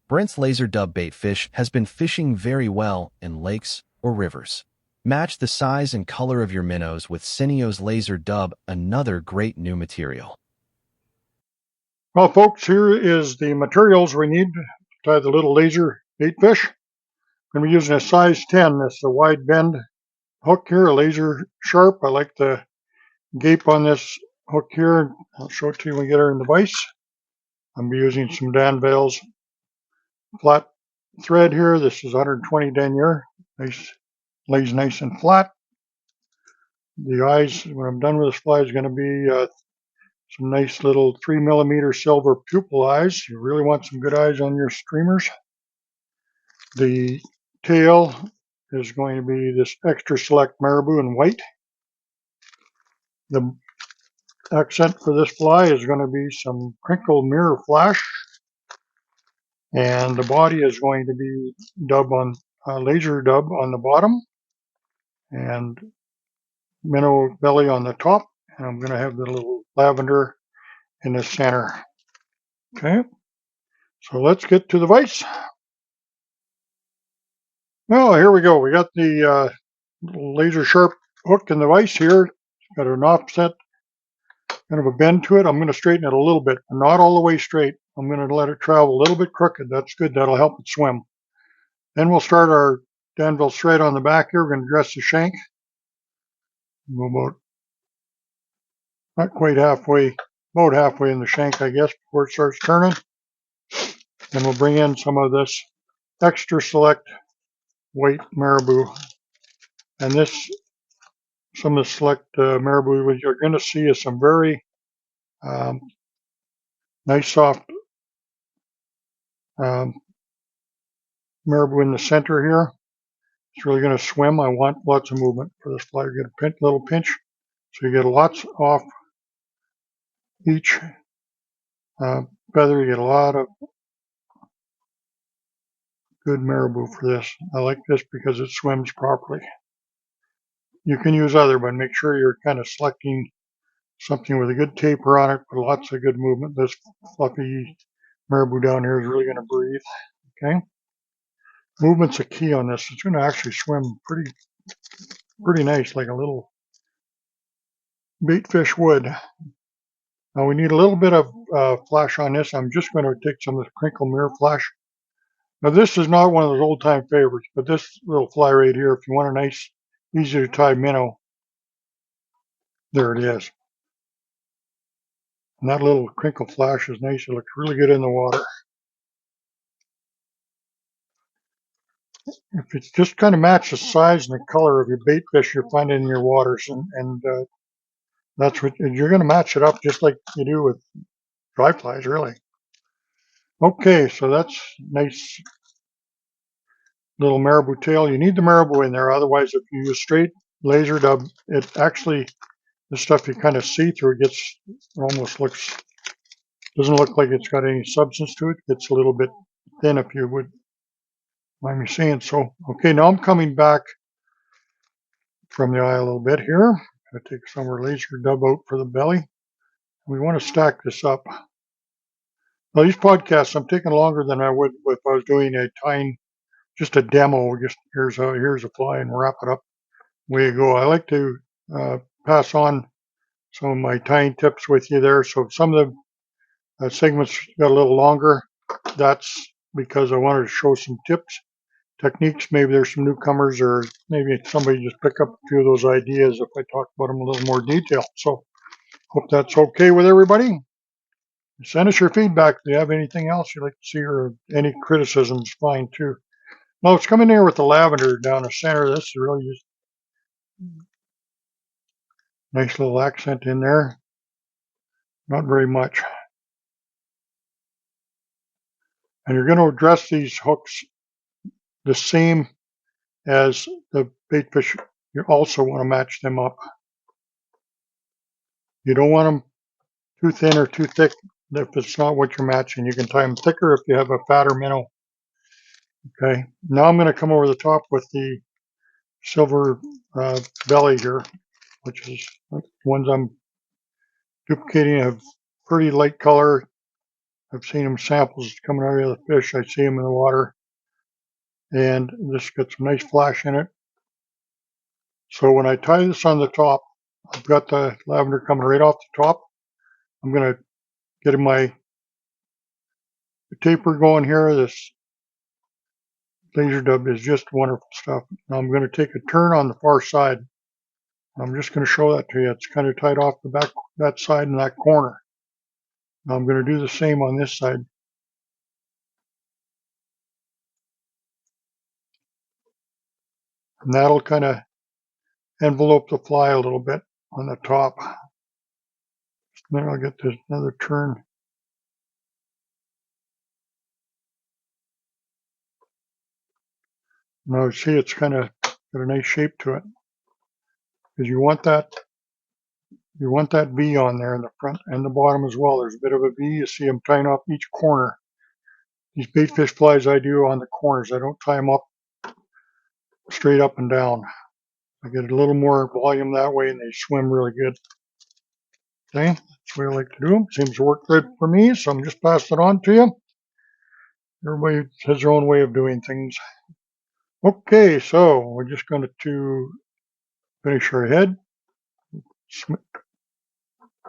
Brent's Laser Dub Baitfish has been fishing very well in lakes or rivers. Match the size and color of your minnows with Senyos Laser Dub, another great new material. Well, folks, here is the materials we need to tie the little laser baitfish. I'm going to be using a size 10. This is a wide bend hook here, a laser sharp. I like the gape on this hook here. I'll show it to you when we get her in the vise. I'm going to be using some Danvale's flat thread here. This is 120 denier. Nice, lays nice and flat. The eyes, when I'm done with this fly, is going to be some nice little 3mm silver pupil eyes. You really want some good eyes on your streamers. The tail is going to be this extra select marabou in white. The accent for this fly is going to be some crinkle mirror flash, and the body is going to be laser dub on the bottom and minnow belly on the top, and I'm going to have the little lavender in the center. Okay, so let's get to the vise. Well, here we go. We got the laser sharp hook in the vise here. It's got an offset, kind of a bend to it. I'm going to straighten it a little bit, but not all the way straight. I'm going to let it travel a little bit crooked. That's good. That'll help it swim. Then we'll start our Danville thread on the back here. We're going to dress the shank. Go about not quite halfway, about halfway in the shank, I guess, before it starts turning. Then we'll bring in some of this extra select white marabou. And this, some of the select marabou, what you're going to see is some very nice soft marabou in the center here. It's really going to swim. I want lots of movement for this fly. You get a little pinch, so you get lots off each feather. You get a lot of good marabou for this. I like this because it swims properly. You can use other, but make sure you're kind of selecting something with a good taper on it, but lots of good movement. This fluffy marabou down here is really going to breathe. Okay, movement's a key on this. It's going to actually swim pretty nice, like a little baitfish would. Now we need a little bit of flash on this. I'm just going to take some of this crinkle mirror flash. Now this is not one of those old time favorites, but this little fly right here, if you want a nice, easy to tie minnow, there it is. And that little crinkle flash is nice. It looks really good in the water. If it's just kind of match the size and the color of your bait fish you're finding in your waters, and that's what you're going to match it up just like you do with dry flies, really. Okay, so that's nice little marabou tail. You need the marabou in there, otherwise if you use straight laser dub, it actually, the stuff you kind of see through, it almost doesn't look like it's got any substance to it. It's a little bit thin, if you would mind me saying so. Okay, now I'm coming back from the eye a little bit here. I'm going to take some of our laser dub out for the belly. We want to stack this up. Now these podcasts, I'm taking longer than I would if I was doing just a demo. Just here's a fly and wrap it up. Way you go. I like to pass on some of my tying tips with you there. So some of the segments got a little longer. That's because I wanted to show some tips, techniques. Maybe there's some newcomers, or maybe somebody just pick up a few of those ideas if I talk about them in a little more detail. So hope that's okay with everybody. Send us your feedback if you have anything else you'd like to see, or any criticisms, fine too. Now it's coming here with the lavender down the center. This is really just nice little accent in there. Not very much. And you're going to address these hooks the same as the baitfish. You also want to match them up. You don't want them too thin or too thick if it's not what you're matching. You can tie them thicker if you have a fatter minnow. Okay, now I'm going to come over the top with the silver belly here, which is the ones I'm duplicating. Have pretty light color. I've seen them samples coming out of the fish. I see them in the water, and this gets a nice flash in it. So when I tie this on the top, I've got the lavender coming right off the top. I'm going to get my taper going here. This laser dub is just wonderful stuff. Now I'm going to take a turn on the far side. I'm just going to show that to you. It's kind of tied off the back, that side and that corner. Now I'm going to do the same on this side. And that'll kind of envelope the fly a little bit on the top. Then I'll get this another turn. Now see, it's kind of got a nice shape to it. Because you want that V on there in the front and the bottom as well. There's a bit of a V. You see I'm tying off each corner. These baitfish flies I do on the corners. I don't tie them up straight up and down. I get a little more volume that way and they swim really good. Okay, that's what I like to do. Seems to work good for me, so I'm just passing it on to you. Everybody has their own way of doing things. Okay, so we're just going to finish our head.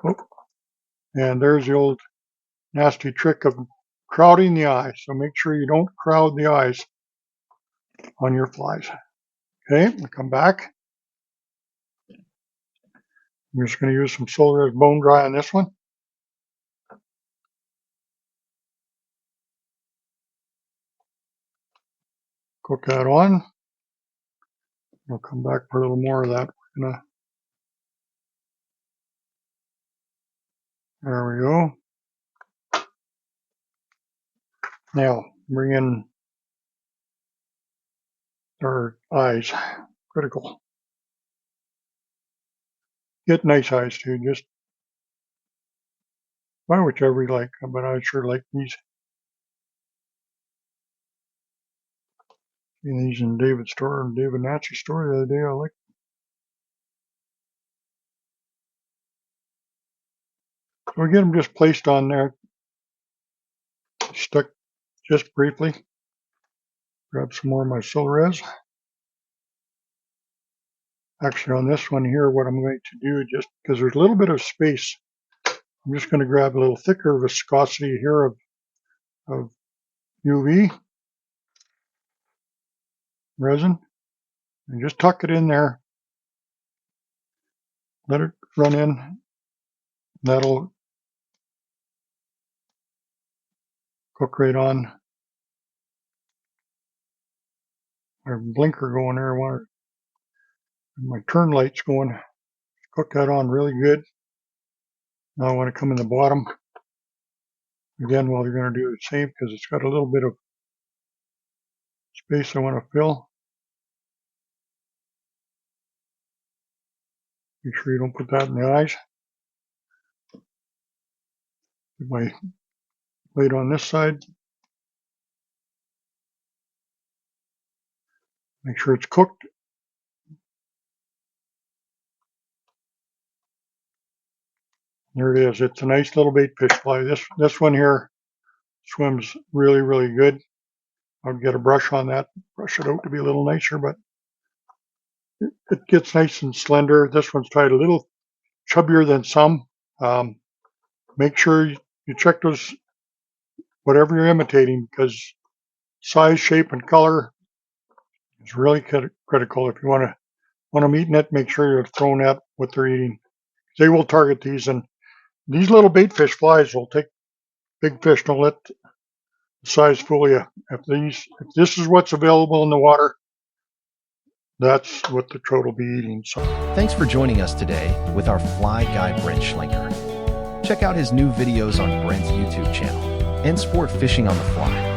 Oh, and there's the old nasty trick of crowding the eyes. So make sure you don't crowd the eyes on your flies. Okay, we'll come back. I'm just going to use some Solar Res Bone Dry on this one. Cook that on. We'll come back for a little more of that. There we go. Now, bring in our eyes. Critical. Get nice eyes too, just buy whichever you like, but I sure like these. Seen these in David's store and David Natchez store the other day. I like. So we get them just placed on there, stuck just briefly. Grab some more of my Solar-Res. Actually, on this one here, what I'm going to do, just because there's a little bit of space, I'm just going to grab a little thicker viscosity here of UV resin and just tuck it in there. Let it run in. That'll cook right on. Our blinker going there. My turn light's going. Cook that on really good. Now I want to come in the bottom. Again, well, you're going to do the same because it's got a little bit of space I want to fill. Make sure you don't put that in the eyes. Put my plate on this side. Make sure it's cooked. There it is. It's a nice little baitfish fly. This one here swims really, really good. I'll get a brush on that, brush it out to be a little nicer, but it gets nice and slender. This one's tied a little chubbier than some. Make sure you check those, whatever you're imitating, because size, shape, and color is really critical. If you want them eating it, make sure you're throwing out what they're eating. They will target these, and these little baitfish flies will take big fish. Don't let the size fool you. If this is what's available in the water, that's what the trout will be eating. So, Thanks for joining us today with our fly guy Brent Schlenker. Check out his new videos on Brent's YouTube channel and sport fishing on the fly.